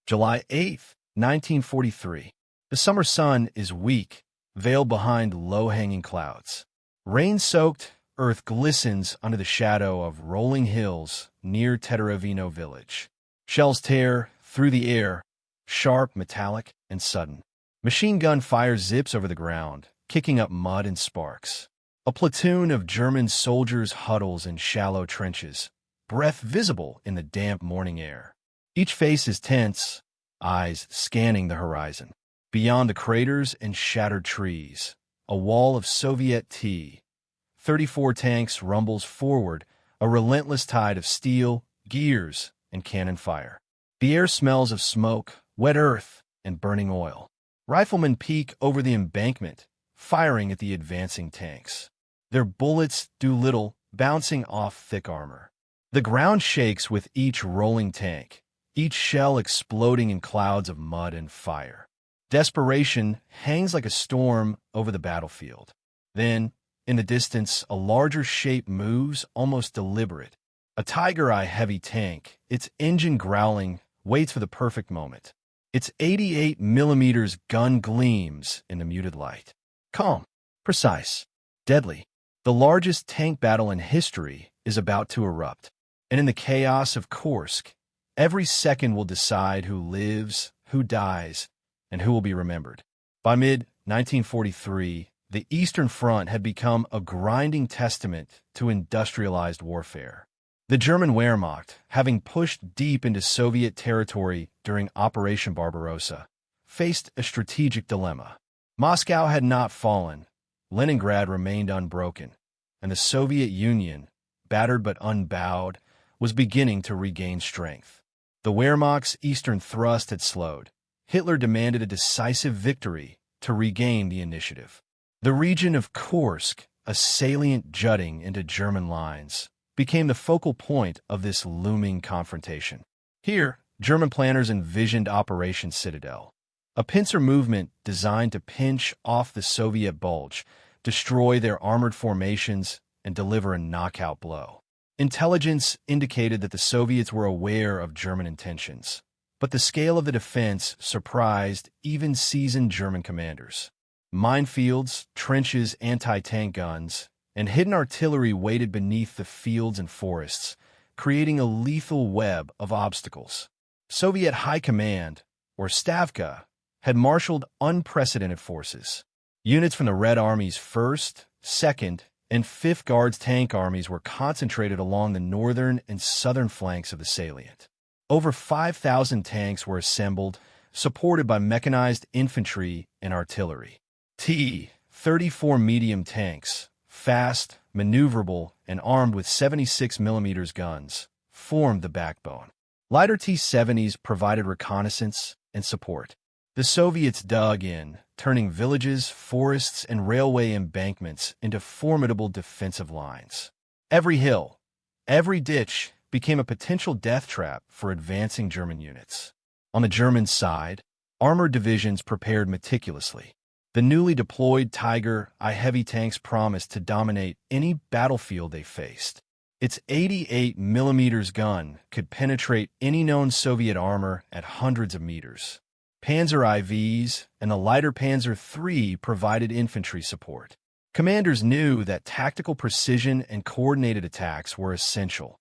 July 8th, 1943. The summer sun is weak, veiled behind low-hanging clouds. Rain-soaked earth glistens under the shadow of rolling hills near Teteravino village. Shells tear through the air, sharp, metallic, and sudden. Machine gun fire zips over the ground, kicking up mud and sparks. A platoon of German soldiers huddles in shallow trenches, breath visible in the damp morning air. Each face is tense, eyes scanning the horizon. Beyond the craters and shattered trees, a wall of Soviet T-34 tanks rumbles forward, a relentless tide of steel, gears, and cannon fire. The air smells of smoke, wet earth, and burning oil. Riflemen peek over the embankment, firing at the advancing tanks. Their bullets do little, bouncing off thick armor. The ground shakes with each rolling tank, each shell exploding in clouds of mud and fire. Desperation hangs like a storm over the battlefield. Then, in the distance, a larger shape moves, almost deliberate. A Tiger Eye heavy tank, its engine growling, waits for the perfect moment. Its 88mm gun gleams in the muted light. Calm, precise, deadly. The largest tank battle in history is about to erupt. And in the chaos of Kursk, every second will decide who lives, who dies, and who will be remembered. By mid-1943, the Eastern Front had become a grinding testament to industrialized warfare. The German Wehrmacht, having pushed deep into Soviet territory during Operation Barbarossa, faced a strategic dilemma. Moscow had not fallen, Leningrad remained unbroken, and the Soviet Union, battered but unbowed, was beginning to regain strength. The Wehrmacht's eastern thrust had slowed. Hitler demanded a decisive victory to regain the initiative. The region of Kursk, a salient jutting into German lines, became the focal point of this looming confrontation. Here, German planners envisioned Operation Citadel, a pincer movement designed to pinch off the Soviet bulge, destroy their armored formations, and deliver a knockout blow. Intelligence indicated that the Soviets were aware of German intentions, but the scale of the defense surprised even seasoned German commanders. Minefields, trenches, anti-tank guns, and hidden artillery waited beneath the fields and forests, creating a lethal web of obstacles. Soviet High Command, or Stavka, had marshaled unprecedented forces. Units from the Red Army's 1st, 2nd, and 5th Guards tank armies were concentrated along the northern and southern flanks of the salient. Over 5,000 tanks were assembled, supported by mechanized infantry and artillery. T-34 medium tanks, fast, maneuverable, and armed with 76mm guns, formed the backbone. Lighter T-70s provided reconnaissance and support. The Soviets dug in, turning villages, forests, and railway embankments into formidable defensive lines. Every hill, every ditch became a potential death trap for advancing German units. On the German side, armored divisions prepared meticulously. The newly deployed Tiger I heavy tanks promised to dominate any battlefield they faced. Its 88mm gun could penetrate any known Soviet armor at hundreds of meters. Panzer IVs and the lighter Panzer III provided infantry support. Commanders knew that tactical precision and coordinated attacks were essential.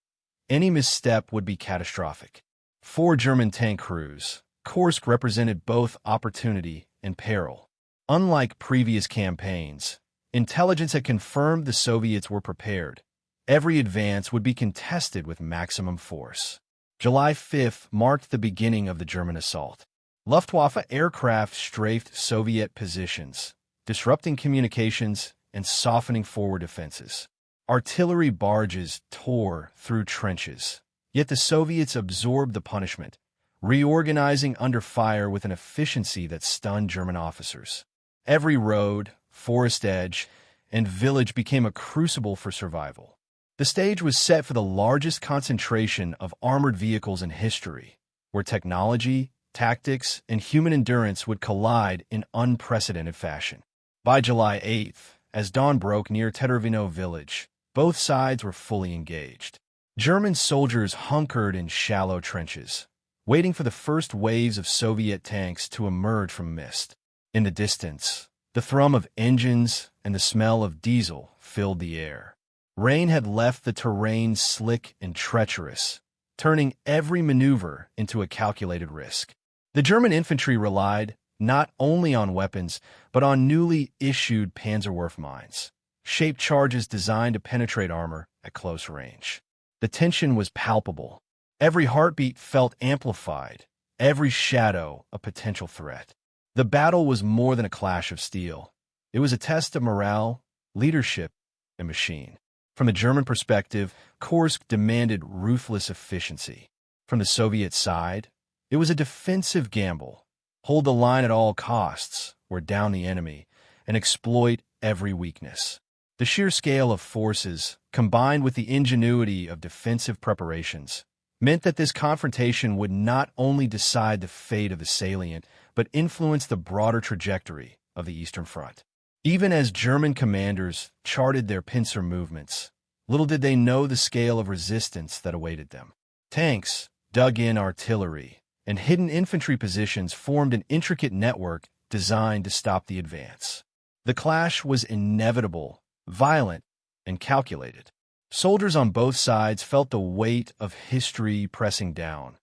Any misstep would be catastrophic. For German tank crews, Kursk represented both opportunity and peril. Unlike previous campaigns, intelligence had confirmed the Soviets were prepared. Every advance would be contested with maximum force. July 5th marked the beginning of the German assault. Luftwaffe aircraft strafed Soviet positions, disrupting communications and softening forward defenses. Artillery barges tore through trenches, yet the Soviets absorbed the punishment, reorganizing under fire with an efficiency that stunned German officers. Every road, forest edge, and village became a crucible for survival. The stage was set for the largest concentration of armored vehicles in history, where technology, tactics, and human endurance would collide in unprecedented fashion. By July 8th, as dawn broke near Teteravino village, both sides were fully engaged. German soldiers hunkered in shallow trenches, waiting for the first waves of Soviet tanks to emerge from mist. In the distance, the thrum of engines and the smell of diesel filled the air. Rain had left the terrain slick and treacherous, turning every maneuver into a calculated risk. The German infantry relied not only on weapons, but on newly issued Panzerwerfer mines, shaped charges designed to penetrate armor at close range. The tension was palpable. Every heartbeat felt amplified, every shadow a potential threat. The battle was more than a clash of steel. It was a test of morale, leadership, and machine. From the German perspective, Kursk demanded ruthless efficiency. From the Soviet side, it was a defensive gamble. Hold the line at all costs, wear down the enemy, and exploit every weakness. The sheer scale of forces, combined with the ingenuity of defensive preparations, meant that this confrontation would not only decide the fate of the salient, but influence the broader trajectory of the Eastern Front. Even as German commanders charted their pincer movements, little did they know the scale of resistance that awaited them. Tanks, dug-in artillery, and hidden infantry positions formed an intricate network designed to stop the advance. The clash was inevitable, violent, and calculated. Soldiers on both sides felt the weight of history pressing down.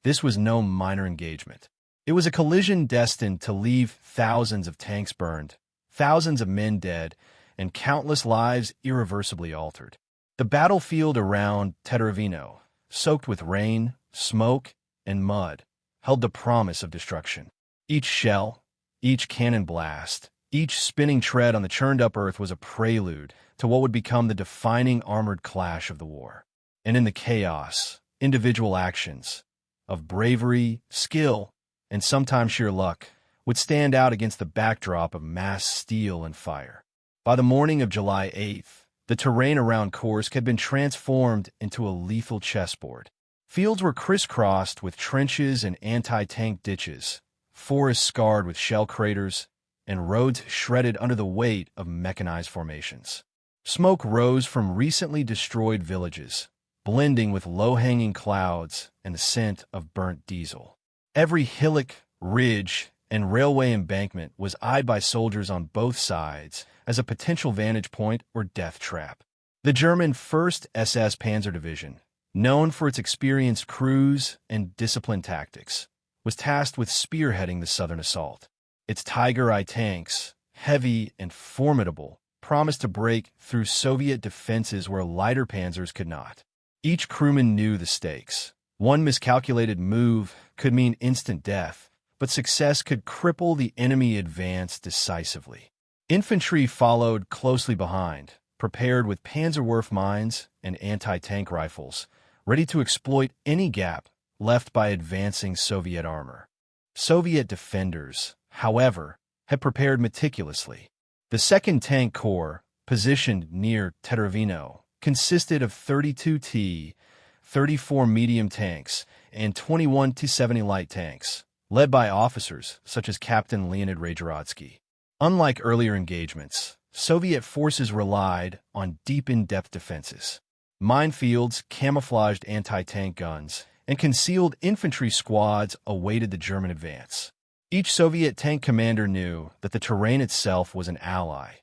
This was no minor engagement. It was a collision destined to leave thousands of tanks burned, thousands of men dead, and countless lives irreversibly altered. The battlefield around Teterovino, soaked with rain, smoke, and mud, held the promise of destruction. Each shell, each cannon blast, each spinning tread on the churned-up earth was a prelude to what would become the defining armored clash of the war. And in the chaos, individual actions of bravery, skill, and sometimes sheer luck would stand out against the backdrop of mass steel and fire. By the morning of July 8th, the terrain around Kursk had been transformed into a lethal chessboard. Fields were crisscrossed with trenches and anti-tank ditches, forests scarred with shell craters, and roads shredded under the weight of mechanized formations. Smoke rose from recently destroyed villages, blending with low-hanging clouds and the scent of burnt diesel. Every hillock, ridge, and railway embankment was eyed by soldiers on both sides as a potential vantage point or death trap. The German 1st SS Panzer Division, known for its experienced crews and disciplined tactics, was tasked with spearheading the southern assault. Its Tiger I tanks, heavy and formidable, promised to break through Soviet defenses where lighter panzers could not. Each crewman knew the stakes. One miscalculated move could mean instant death, but success could cripple the enemy advance decisively. Infantry followed closely behind, prepared with Panzerwerfer mines and anti-tank rifles, ready to exploit any gap left by advancing Soviet armor. Soviet defenders, however, had prepared meticulously. The 2nd Tank Corps, positioned near Teterovino, consisted of 32 T, 34 medium tanks, and 21 T-70 light tanks, led by officers such as Captain Leonid Rajarodsky. Unlike earlier engagements, Soviet forces relied on deep in-depth defenses. Minefields, camouflaged anti-tank guns, and concealed infantry squads awaited the German advance. Each Soviet tank commander knew that the terrain itself was an ally.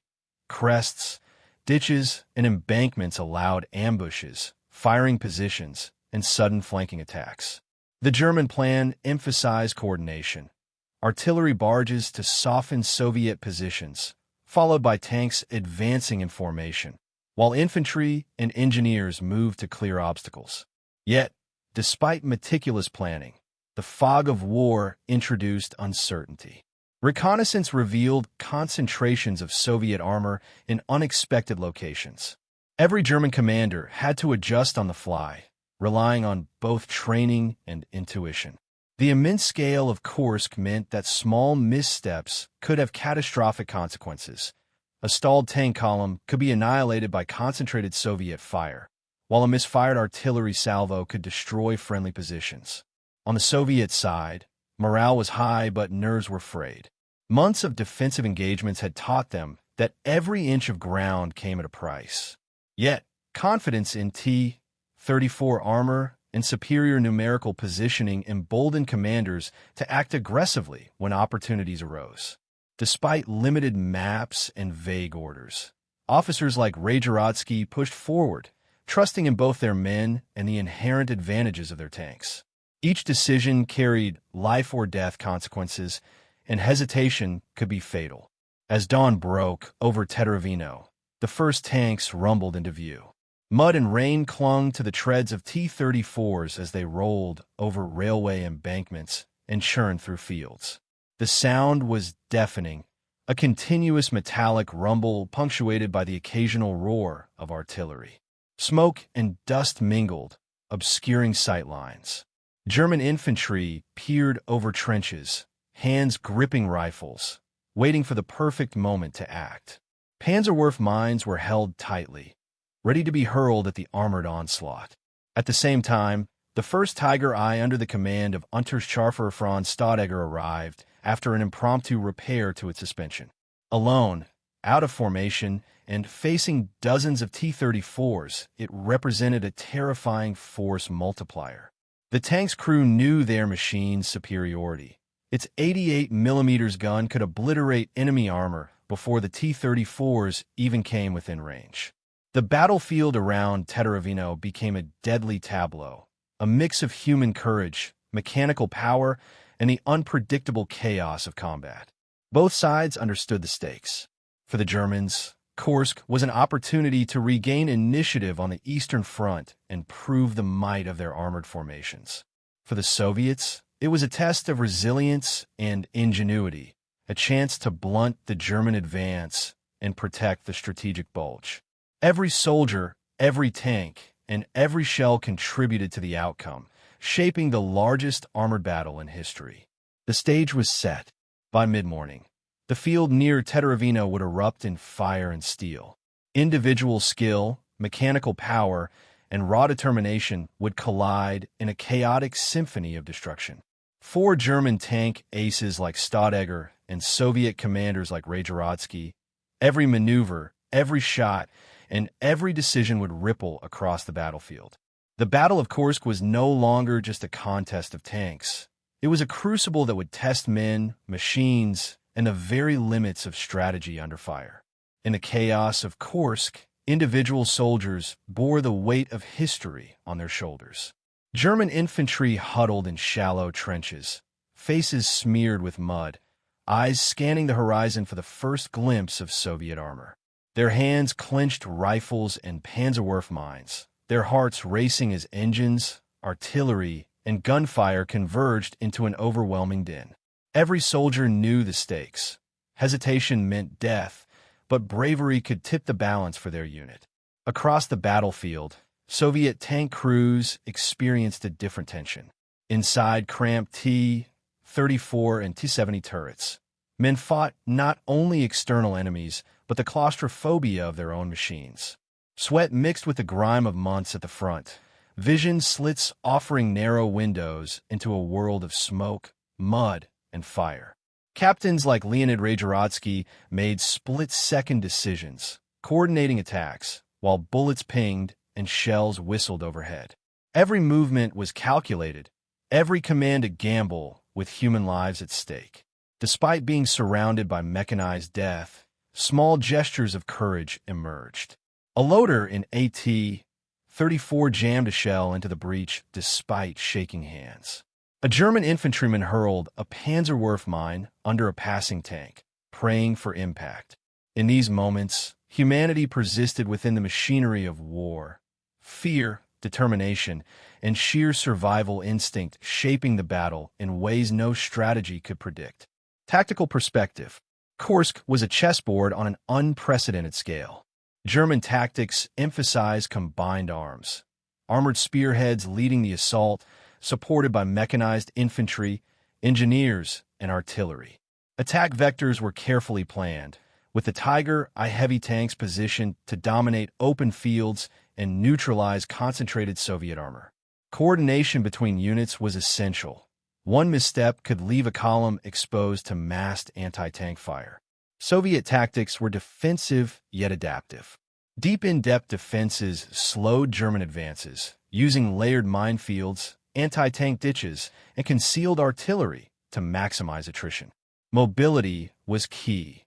Crests, ditches, and embankments allowed ambushes, firing positions, and sudden flanking attacks. The German plan emphasized coordination. Artillery barges to soften Soviet positions, followed by tanks advancing in formation, while infantry and engineers moved to clear obstacles. Yet, despite meticulous planning, the fog of war introduced uncertainty. Reconnaissance revealed concentrations of Soviet armor in unexpected locations. Every German commander had to adjust on the fly, relying on both training and intuition. The immense scale of Kursk meant that small missteps could have catastrophic consequences. A stalled tank column could be annihilated by concentrated Soviet fire, while a misfired artillery salvo could destroy friendly positions. On the Soviet side, morale was high but nerves were frayed. Months of defensive engagements had taught them that every inch of ground came at a price. Yet, confidence in T-34 armor and superior numerical positioning emboldened commanders to act aggressively when opportunities arose. Despite limited maps and vague orders, officers like Rajarodsky pushed forward, trusting in both their men and the inherent advantages of their tanks. Each decision carried life-or-death consequences, and hesitation could be fatal. As dawn broke over Teteravino, the first tanks rumbled into view. Mud and rain clung to the treads of T-34s as they rolled over railway embankments and churned through fields. The sound was deafening, a continuous metallic rumble punctuated by the occasional roar of artillery. Smoke and dust mingled, obscuring sight lines. German infantry peered over trenches, hands gripping rifles, waiting for the perfect moment to act. Panzerwerf mines were held tightly, ready to be hurled at the armored onslaught. At the same time, the first Tiger I under the command of Unterscharfer Franz Stadegger arrived after an impromptu repair to its suspension. Alone, out of formation, and facing dozens of T-34s, it represented a terrifying force multiplier. The tank's crew knew their machine's superiority. Its 88mm gun could obliterate enemy armor before the T-34s even came within range. The battlefield around Teteravino became a deadly tableau, a mix of human courage, mechanical power, and the unpredictable chaos of combat. Both sides understood the stakes. For the Germans, Kursk was an opportunity to regain initiative on the Eastern Front and prove the might of their armored formations. For the Soviets, it was a test of resilience and ingenuity, a chance to blunt the German advance and protect the strategic bulge. Every soldier, every tank, and every shell contributed to the outcome, shaping the largest armored battle in history. The stage was set. By mid-morning, the field near Teteravino would erupt in fire and steel. Individual skill, mechanical power, and raw determination would collide in a chaotic symphony of destruction. 4 German tank aces like Stadegger and Soviet commanders like Rajarodsky, every maneuver, every shot, and every decision would ripple across the battlefield. The Battle of Kursk was no longer just a contest of tanks. It was a crucible that would test men, machines, and the very limits of strategy under fire. In the chaos of Kursk, individual soldiers bore the weight of history on their shoulders. German infantry huddled in shallow trenches, faces smeared with mud, eyes scanning the horizon for the first glimpse of Soviet armor. Their hands clenched rifles and Panzerwerf mines, their hearts racing as engines, artillery, and gunfire converged into an overwhelming din. Every soldier knew the stakes. Hesitation meant death, but bravery could tip the balance for their unit. Across the battlefield, Soviet tank crews experienced a different tension. Inside cramped T-34 and T-70 turrets, men fought not only external enemies, but the claustrophobia of their own machines. Sweat mixed with the grime of months at the front, vision slits offering narrow windows into a world of smoke, mud, and fire. Captains like Leonid Rajarodsky made split-second decisions, coordinating attacks, while bullets pinged and shells whistled overhead. Every movement was calculated, every command a gamble with human lives at stake. Despite being surrounded by mechanized death, small gestures of courage emerged. A loader in AT-34 jammed a shell into the breach despite shaking hands. A German infantryman hurled a Panzerwerf mine under a passing tank, praying for impact. In these moments, humanity persisted within the machinery of war. Fear, determination, and sheer survival instinct shaping the battle in ways no strategy could predict. Tactical perspective. Kursk was a chessboard on an unprecedented scale. German tactics emphasized combined arms, armored spearheads leading the assault, supported by mechanized infantry, engineers, and artillery. Attack vectors were carefully planned, with the Tiger I heavy tanks positioned to dominate open fields and neutralize concentrated Soviet armor. Coordination between units was essential. One misstep could leave a column exposed to massed anti-tank fire. Soviet tactics were defensive yet adaptive. Deep in-depth defenses slowed German advances, using layered minefields, anti-tank ditches, and concealed artillery to maximize attrition. Mobility was key.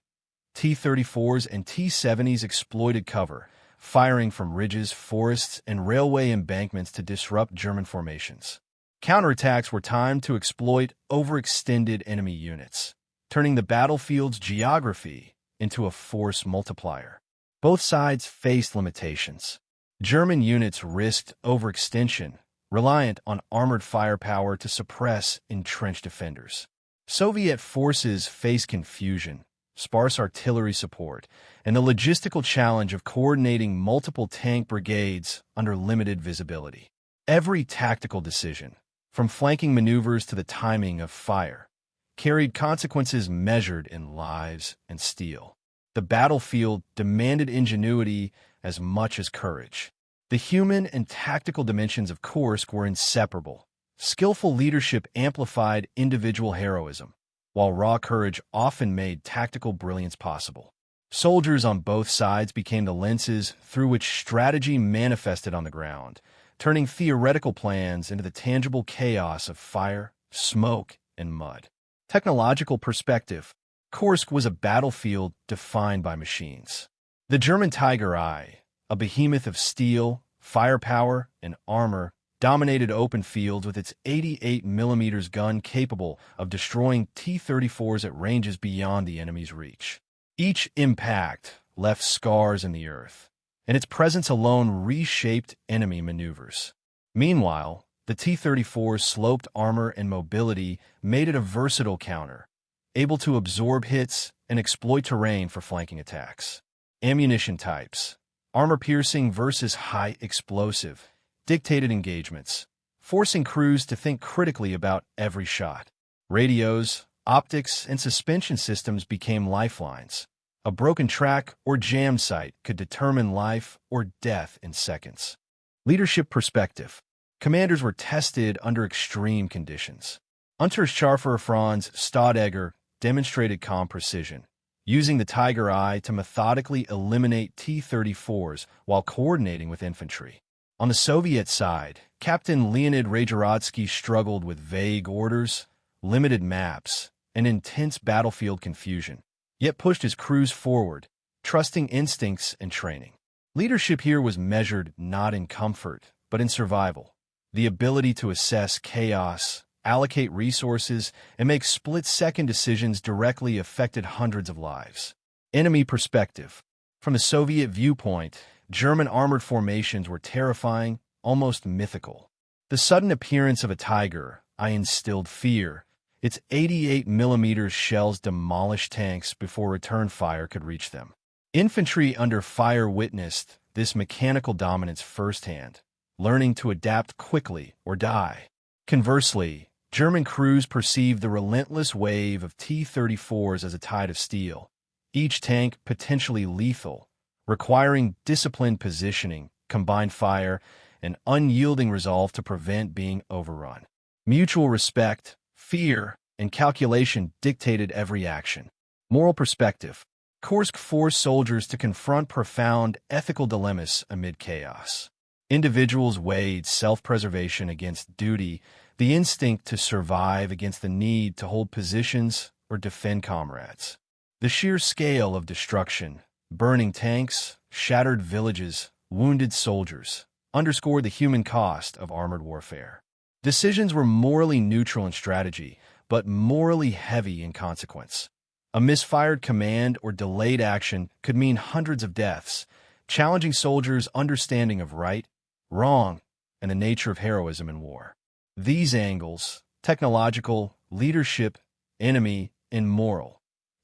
T-34s and T-70s exploited cover, firing from ridges, forests, and railway embankments to disrupt German formations. Counterattacks were timed to exploit overextended enemy units, turning the battlefield's geography into a force multiplier. Both sides faced limitations. German units risked overextension, reliant on armored firepower to suppress entrenched defenders. Soviet forces faced confusion, sparse artillery support, and the logistical challenge of coordinating multiple tank brigades under limited visibility. Every tactical decision, from flanking maneuvers to the timing of fire, carried consequences measured in lives and steel. The battlefield demanded ingenuity as much as courage. The human and tactical dimensions of Kursk were inseparable. Skillful leadership amplified individual heroism, while raw courage often made tactical brilliance possible. Soldiers on both sides became the lenses through which strategy manifested on the ground, turning theoretical plans into the tangible chaos of fire, smoke, and mud. Technological perspective. Kursk was a battlefield defined by machines. The German Tiger I, a behemoth of steel, firepower, and armor, dominated open fields with its 88mm gun capable of destroying T-34s at ranges beyond the enemy's reach. Each impact left scars in the earth, and its presence alone reshaped enemy maneuvers. Meanwhile, the T-34's sloped armor and mobility made it a versatile counter, able to absorb hits and exploit terrain for flanking attacks. Ammunition types. Armor-piercing versus high-explosive dictated engagements, forcing crews to think critically about every shot. Radios, optics, and suspension systems became lifelines. A broken track or jam site could determine life or death in seconds. Leadership perspective. Commanders were tested under extreme conditions. Unterscharfer Franz Stadegger demonstrated calm precision, using the Tiger I to methodically eliminate T-34s while coordinating with infantry. On the Soviet side, Captain Leonid Rajarodsky struggled with vague orders, limited maps, and intense battlefield confusion, yet pushed his crews forward, trusting instincts and training. Leadership here was measured not in comfort, but in survival. The ability to assess chaos, allocate resources, and make split-second decisions directly affected hundreds of lives. Enemy perspective. From the Soviet viewpoint, German armored formations were terrifying, almost mythical. The sudden appearance of a Tiger I instilled fear. Its 88mm shells demolished tanks before return fire could reach them. Infantry under fire witnessed this mechanical dominance firsthand, learning to adapt quickly or die. Conversely, German crews perceived the relentless wave of T-34s as a tide of steel, each tank potentially lethal, requiring disciplined positioning, combined fire, and unyielding resolve to prevent being overrun. Mutual respect, fear, and calculation dictated every action. Moral perspective. Kursk forced soldiers to confront profound ethical dilemmas amid chaos. Individuals weighed self-preservation against duty, the instinct to survive against the need to hold positions or defend comrades. The sheer scale of destruction, burning tanks, shattered villages, wounded soldiers, underscored the human cost of armored warfare. Decisions were morally neutral in strategy, but morally heavy in consequence. A misfired command or delayed action could mean hundreds of deaths, challenging soldiers' understanding of right, wrong, and the nature of heroism in war. These angles, technological, leadership, enemy, and moral,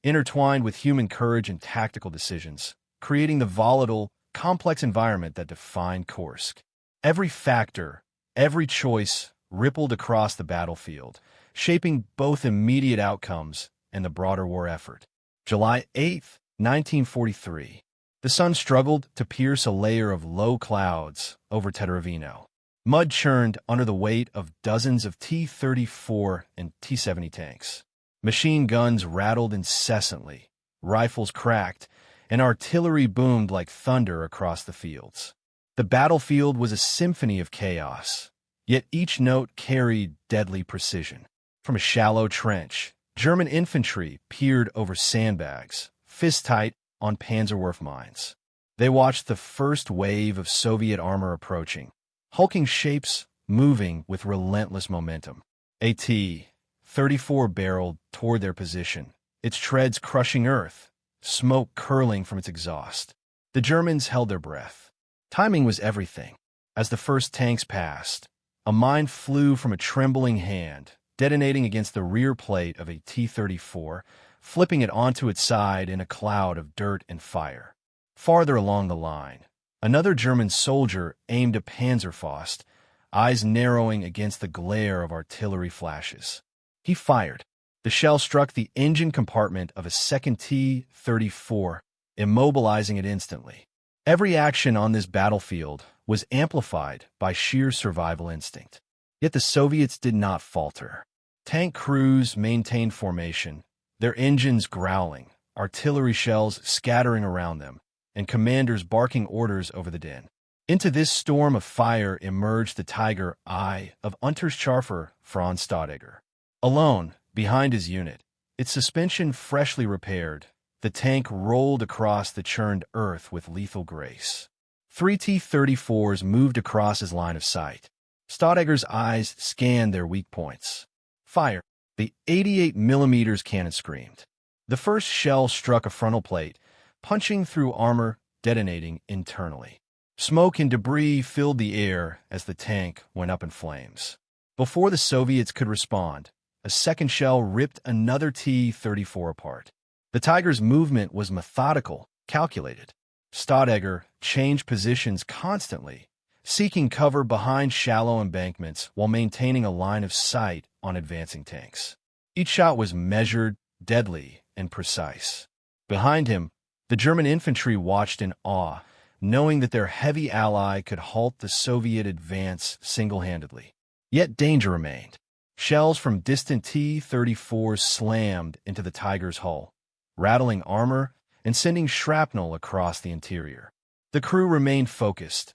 intertwined with human courage and tactical decisions, creating the volatile, complex environment that defined Kursk. Every factor, every choice rippled across the battlefield, shaping both immediate outcomes and the broader war effort. July 8, 1943. The sun struggled to pierce a layer of low clouds over Teterovino. Mud churned under the weight of dozens of T-34 and T-70 tanks. Machine guns rattled incessantly, rifles cracked, and artillery boomed like thunder across the fields. The battlefield was a symphony of chaos, yet each note carried deadly precision. From a shallow trench, German infantry peered over sandbags, fist-tight on Panzerwerfer mines. They watched the first wave of Soviet armor approaching, hulking shapes moving with relentless momentum. A T-34 barreled toward their position, its treads crushing earth, smoke curling from its exhaust. The Germans held their breath. Timing was everything. As the first tanks passed, a mine flew from a trembling hand, detonating against the rear plate of a T-34, flipping it onto its side in a cloud of dirt and fire. Farther along the line, another German soldier aimed a Panzerfaust, eyes narrowing against the glare of artillery flashes. He fired. The shell struck the engine compartment of a second T-34, immobilizing it instantly. Every action on this battlefield was amplified by sheer survival instinct. Yet the Soviets did not falter. Tank crews maintained formation, their engines growling, artillery shells scattering around them, and commanders barking orders over the din. Into this storm of fire emerged the Tiger I of Unterscharfer Franz Staudager. Alone, behind his unit, its suspension freshly repaired, the tank rolled across the churned earth with lethal grace. 3 T-34s moved across his line of sight. Staudager's eyes scanned their weak points. Fire! The 88mm cannon screamed. The first shell struck a frontal plate, punching through armor, detonating internally. Smoke and debris filled the air as the tank went up in flames. Before the Soviets could respond, a second shell ripped another T-34 apart. The Tiger's movement was methodical, calculated. Staudager changed positions constantly, seeking cover behind shallow embankments while maintaining a line of sight on advancing tanks. Each shot was measured, deadly, and precise. Behind him, the German infantry watched in awe, knowing that their heavy ally could halt the Soviet advance single-handedly. Yet danger remained. Shells from distant T-34s slammed into the Tiger's hull, rattling armor and sending shrapnel across the interior. The crew remained focused.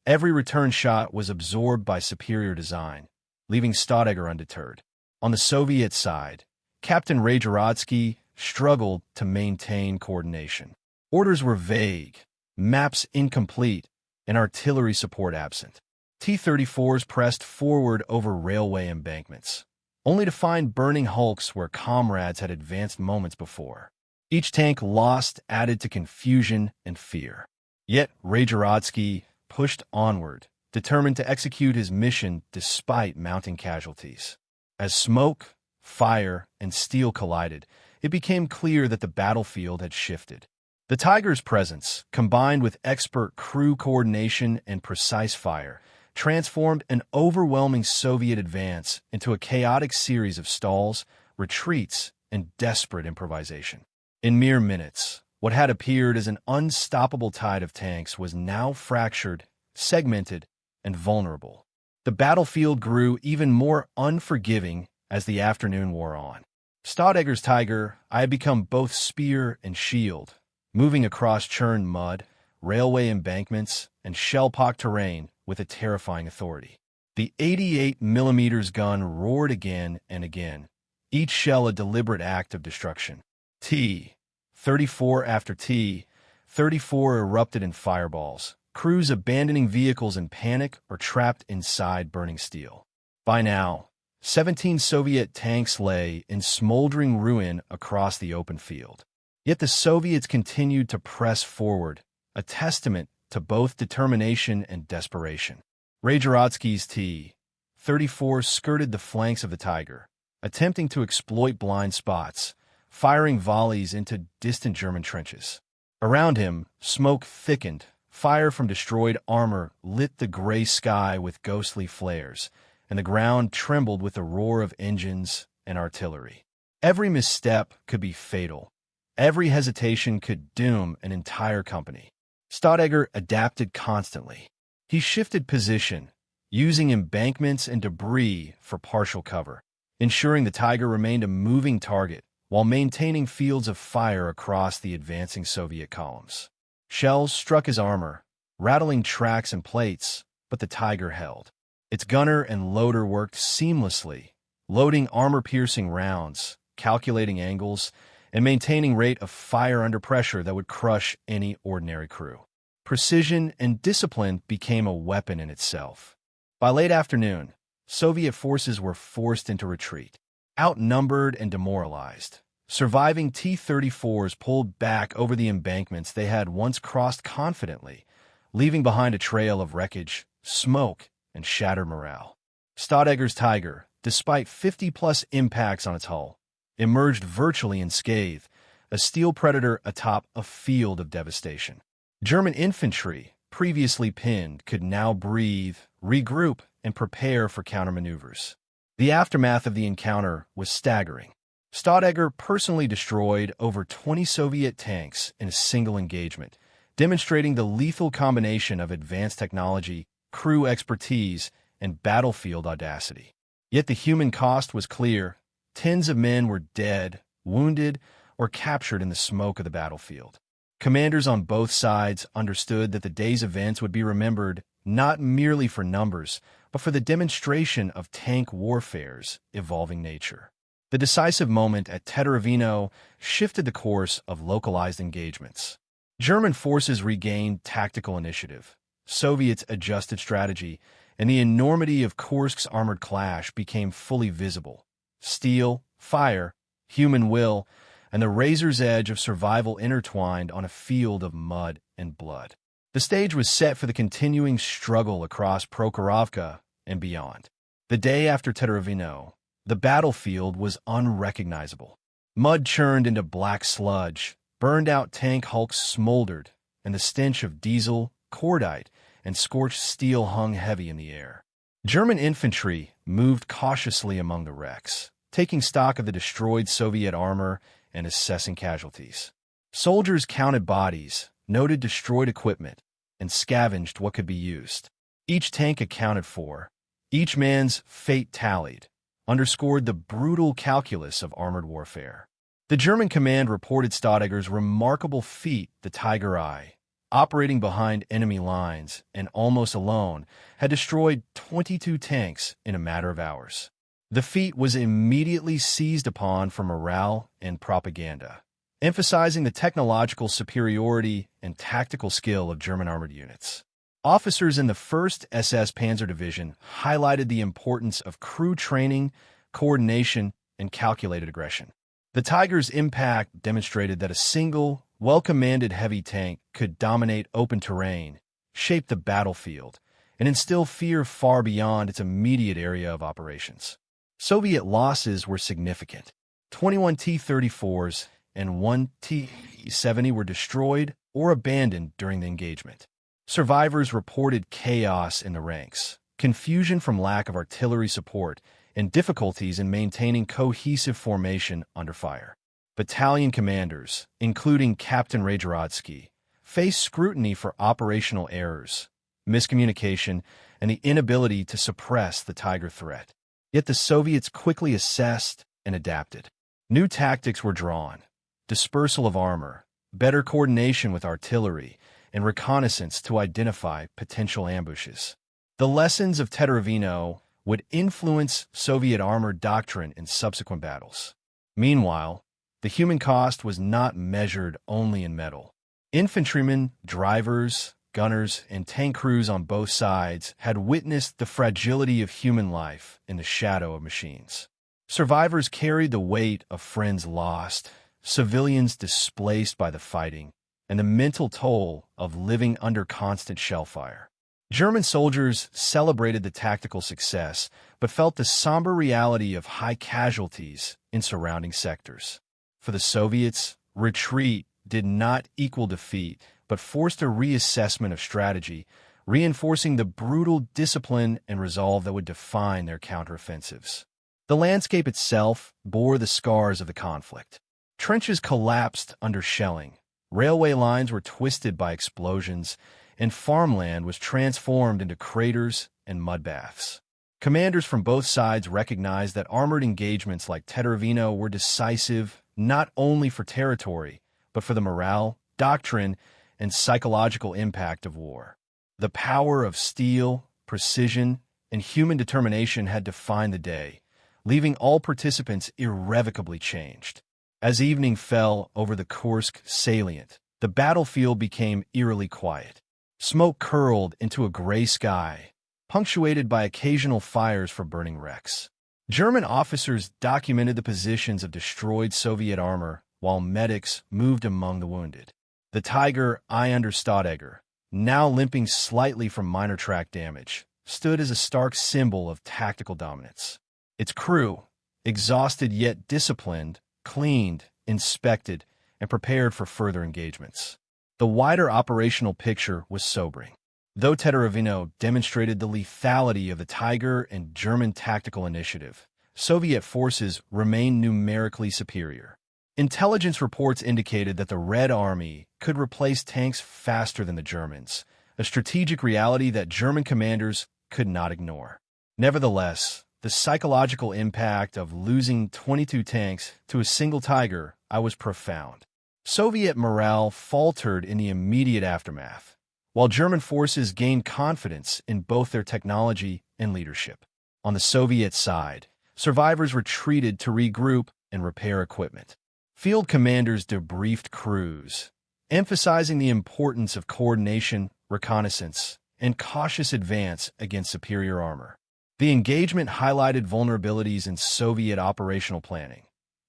Every return shot was absorbed by superior design, leaving Staudager undeterred. On the Soviet side, Captain Rajerodsky struggled to maintain coordination. Orders were vague, maps incomplete, and artillery support absent. T-34s pressed forward over railway embankments, only to find burning hulks where comrades had advanced moments before. Each tank lost added to confusion and fear. Yet Rajerodsky pushed onward, determined to execute his mission despite mounting casualties. As smoke, fire, and steel collided, it became clear that the battlefield had shifted. The Tiger's presence, combined with expert crew coordination and precise fire, transformed an overwhelming Soviet advance into a chaotic series of stalls, retreats, and desperate improvisation. In mere minutes, what had appeared as an unstoppable tide of tanks was now fractured, segmented, and vulnerable. The battlefield grew even more unforgiving as the afternoon wore on. Staudager's Tiger I had become both spear and shield, moving across churned mud, railway embankments, and shell-pocked terrain with a terrifying authority. The 88mm gun roared again and again, each shell a deliberate act of destruction. T-34 after T-34 erupted in fireballs, crews abandoning vehicles in panic or trapped inside burning steel. By now, 17 Soviet tanks lay in smoldering ruin across the open field. Yet the Soviets continued to press forward, a testament to both determination and desperation. Rajerodsky's T-34 skirted the flanks of the Tiger, attempting to exploit blind spots, firing volleys into distant German trenches. Around him, smoke thickened, fire from destroyed armor lit the gray sky with ghostly flares, and the ground trembled with the roar of engines and artillery. Every misstep could be fatal. Every hesitation could doom an entire company. Staudager adapted constantly. He shifted position, using embankments and debris for partial cover, ensuring the Tiger remained a moving target while maintaining fields of fire across the advancing Soviet columns. Shells struck his armor, rattling tracks and plates, but the Tiger held. Its gunner and loader worked seamlessly, loading armor-piercing rounds, calculating angles, and maintaining rate of fire under pressure that would crush any ordinary crew. Precision and discipline became a weapon in itself. By late afternoon, Soviet forces were forced into retreat. Outnumbered and demoralized, surviving T-34s pulled back over the embankments they had once crossed confidently, leaving behind a trail of wreckage, smoke, and shattered morale. Staudegger's Tiger, despite 50-plus impacts on its hull, emerged virtually unscathed, a steel predator atop a field of devastation. German infantry, previously pinned, could now breathe, regroup, and prepare for countermaneuvers. The aftermath of the encounter was staggering. Staudegger personally destroyed over 20 Soviet tanks in a single engagement, demonstrating the lethal combination of advanced technology, crew expertise, and battlefield audacity. Yet the human cost was clear. Tens of men were dead, wounded, or captured in the smoke of the battlefield. Commanders on both sides understood that the day's events would be remembered not merely for numbers, but for the demonstration of tank warfare's evolving nature. The decisive moment at Teterovino shifted the course of localized engagements. German forces regained tactical initiative. Soviets adjusted strategy, and the enormity of Kursk's armored clash became fully visible. Steel, fire, human will, and the razor's edge of survival intertwined on a field of mud and blood. The stage was set for the continuing struggle across Prokhorovka and beyond. The day after Teterovino, the battlefield was unrecognizable. Mud churned into black sludge, burned-out tank hulks smoldered, and the stench of diesel, cordite, and scorched steel hung heavy in the air. German infantry moved cautiously among the wrecks, taking stock of the destroyed Soviet armor and assessing casualties. Soldiers counted bodies, noted destroyed equipment, and scavenged what could be used. Each tank accounted for, each man's fate tallied, underscored the brutal calculus of armored warfare. The German command reported Staudegger's remarkable feat, the Tiger Eye, operating behind enemy lines and almost alone, had destroyed 22 tanks in a matter of hours. The feat was immediately seized upon for morale and propaganda, emphasizing the technological superiority and tactical skill of German armored units. Officers in the 1st SS Panzer Division highlighted the importance of crew training, coordination, and calculated aggression. The Tiger's impact demonstrated that a single, well-commanded heavy tank could dominate open terrain, shape the battlefield, and instill fear far beyond its immediate area of operations. Soviet losses were significant. 21 T-34s and 1 T-70 were destroyed or abandoned during the engagement. Survivors reported chaos in the ranks, confusion from lack of artillery support, and difficulties in maintaining cohesive formation under fire. Battalion commanders, including Captain Rajorodsky, faced scrutiny for operational errors, miscommunication, and the inability to suppress the Tiger threat. Yet the Soviets quickly assessed and adapted. New tactics were drawn: dispersal of armor, better coordination with artillery, and reconnaissance to identify potential ambushes. The lessons of Teterovino would influence Soviet armored doctrine in subsequent battles. Meanwhile, the human cost was not measured only in metal. Infantrymen, drivers, gunners, and tank crews on both sides had witnessed the fragility of human life in the shadow of machines. Survivors carried the weight of friends lost, civilians displaced by the fighting, and the mental toll of living under constant shell fire. German soldiers celebrated the tactical success, but felt the somber reality of high casualties in surrounding sectors. For the Soviets, retreat did not equal defeat, but forced a reassessment of strategy, reinforcing the brutal discipline and resolve that would define their counteroffensives. The landscape itself bore the scars of the conflict. Trenches collapsed under shelling, railway lines were twisted by explosions, and farmland was transformed into craters and mudbaths. Commanders from both sides recognized that armored engagements like Teterovino were decisive not only for territory, but for the morale, doctrine, and psychological impact of war. The power of steel, precision, and human determination had defined the day, leaving all participants irrevocably changed. As evening fell over the Kursk salient, the battlefield became eerily quiet. Smoke curled into a gray sky, punctuated by occasional fires for burning wrecks. German officers documented the positions of destroyed Soviet armor while medics moved among the wounded. The Tiger I under Stadegger, now limping slightly from minor track damage, stood as a stark symbol of tactical dominance. Its crew, exhausted yet disciplined, cleaned, inspected, and prepared for further engagements. The wider operational picture was sobering. Though Teteravino demonstrated the lethality of the Tiger and German tactical initiative, Soviet forces remained numerically superior. Intelligence reports indicated that the Red Army could replace tanks faster than the Germans, a strategic reality that German commanders could not ignore. Nevertheless, the psychological impact of losing 22 tanks to a single Tiger I was profound. Soviet morale faltered in the immediate aftermath, while German forces gained confidence in both their technology and leadership. On the Soviet side, survivors retreated to regroup and repair equipment. Field commanders debriefed crews, emphasizing the importance of coordination, reconnaissance, and cautious advance against superior armor. The engagement highlighted vulnerabilities in Soviet operational planning,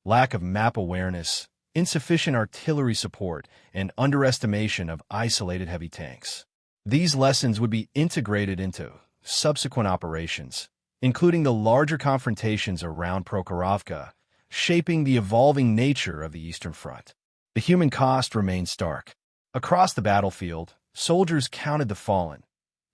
lack of map awareness, insufficient artillery support, and underestimation of isolated heavy tanks. These lessons would be integrated into subsequent operations, including the larger confrontations around Prokhorovka, shaping the evolving nature of the Eastern Front. The human cost remained stark. Across the battlefield, soldiers counted the fallen,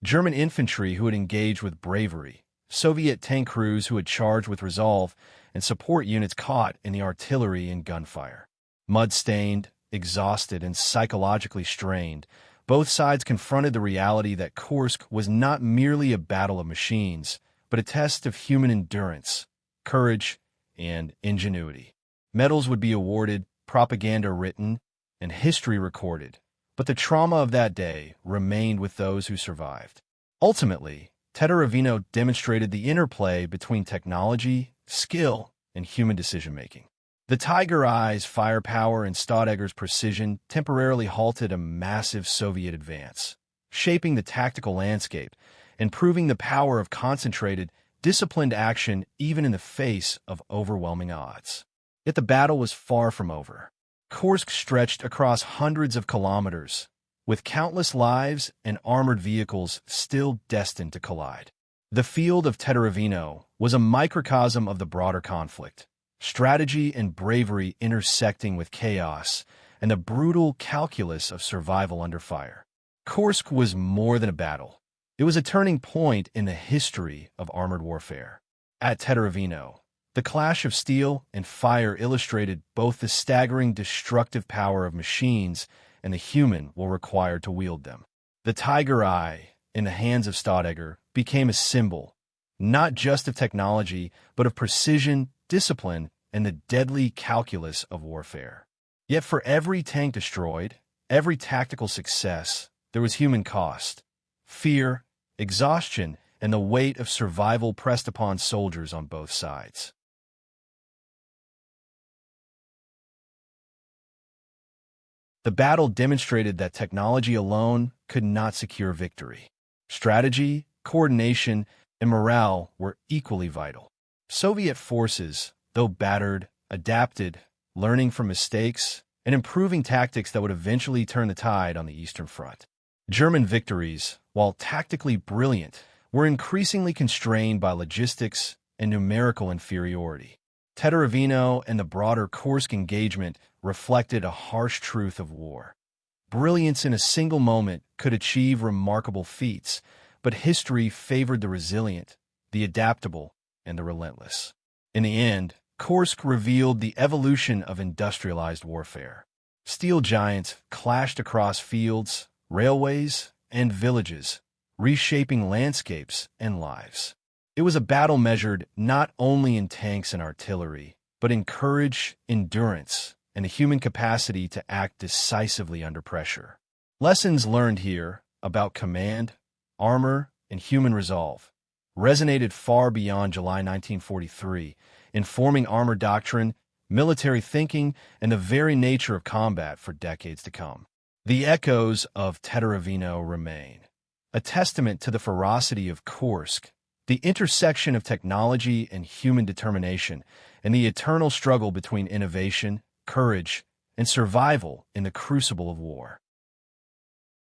German infantry who had engaged with bravery, Soviet tank crews who had charged with resolve, and support units caught in the artillery and gunfire. Mud-stained, exhausted, and psychologically strained, both sides confronted the reality that Kursk was not merely a battle of machines, but a test of human endurance, courage, and ingenuity. Medals would be awarded, propaganda written, and history recorded, but the trauma of that day remained with those who survived. Ultimately, Teteravino demonstrated the interplay between technology, skill, and human decision-making. The Tiger I's firepower and Stadegger's precision temporarily halted a massive Soviet advance, shaping the tactical landscape and proving the power of concentrated, disciplined action even in the face of overwhelming odds. Yet the battle was far from over. Kursk stretched across hundreds of kilometers, with countless lives and armored vehicles still destined to collide. The field of Teteravino was a microcosm of the broader conflict, strategy and bravery intersecting with chaos and the brutal calculus of survival under fire. Kursk was more than a battle. It was a turning point in the history of armored warfare. At Teteravino, the clash of steel and fire illustrated both the staggering destructive power of machines and the human will required to wield them. The Tiger I, in the hands of Stadegger, became a symbol, not just of technology, but of precision, discipline, and the deadly calculus of warfare. Yet for every tank destroyed, every tactical success, there was human cost, fear, exhaustion, and the weight of survival pressed upon soldiers on both sides. The battle demonstrated that technology alone could not secure victory. Strategy, coordination, and morale were equally vital. Soviet forces, though battered, adapted, learning from mistakes, and improving tactics that would eventually turn the tide on the Eastern Front. German victories, while tactically brilliant, were increasingly constrained by logistics and numerical inferiority. Teteravino and the broader Kursk engagement reflected a harsh truth of war. Brilliance in a single moment could achieve remarkable feats, but history favored the resilient, the adaptable, and the relentless. In the end, Kursk revealed the evolution of industrialized warfare. Steel giants clashed across fields, railways, and villages, reshaping landscapes and lives. It was a battle measured not only in tanks and artillery, but in courage, endurance, and the human capacity to act decisively under pressure. Lessons learned here about command, armor, and human resolve, resonated far beyond July 1943, informing armor doctrine, military thinking, and the very nature of combat for decades to come. The echoes of Teteravino remain, a testament to the ferocity of Kursk, the intersection of technology and human determination, and the eternal struggle between innovation, courage, and survival in the crucible of war.